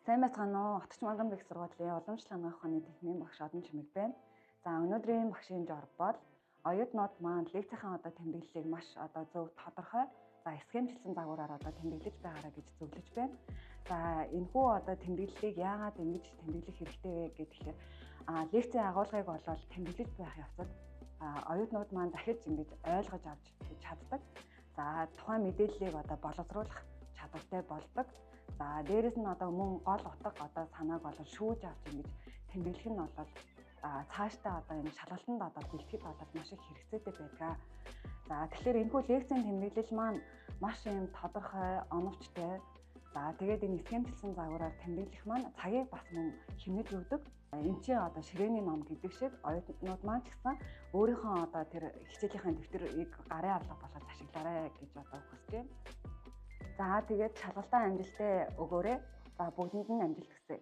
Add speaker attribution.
Speaker 1: Сайн байцгаана уу? Хотч манган их сургуулийн уламжлал хамгаах ухааны техникийн багш Одон Чимэг байна. За өнөөдрийн багшийн журам бол оюутнууд маань лекцийн тэмдэглэлийг маш зөв тодорхой схемчлсэн загвараар тэмдэглэж байгаараа гэж зөвлөж байна. За энэхүү тэмдэглэлийг яагаад ингэж тэмдэглэх хэрэгтэй вэ гэхээр лекцийн агуулгыг бол тэмдэглэж байх явцад оюутнууд маань дахиж ингэж ойлгож авч чаддаг. За тухайн мэдээллийг боловсруулах чадвартай болдог. За дээрэс нь мөн гол утга санааг шүүж авч ингэж тэмдэглэх нь бол цаашдаа энэ шалгалтанд бэлтгэхэд маш их хэрэгцээтэй байдаг. За тэгэхээр энэхүү лекцийн тэмдэглэл маань маш юм тодорхой, оновчтой. За тэгээд энэ схемчлсэн загвараар тэмдэглэх маань цагийг бас мөн хэмнэж өгдөг. Энд чинь ширээний ном гэдэг шиг оюутнууд маань ч гэсэн өөрийнхөө тэр хичээлийнхээ дэвтрийг гарын алга болгож ашиглаарай гэж хүсэж байна. За тэгээд шалгалтаа амжилттай өгөөрэй. За бүгдэнд нь амжилт хүсье.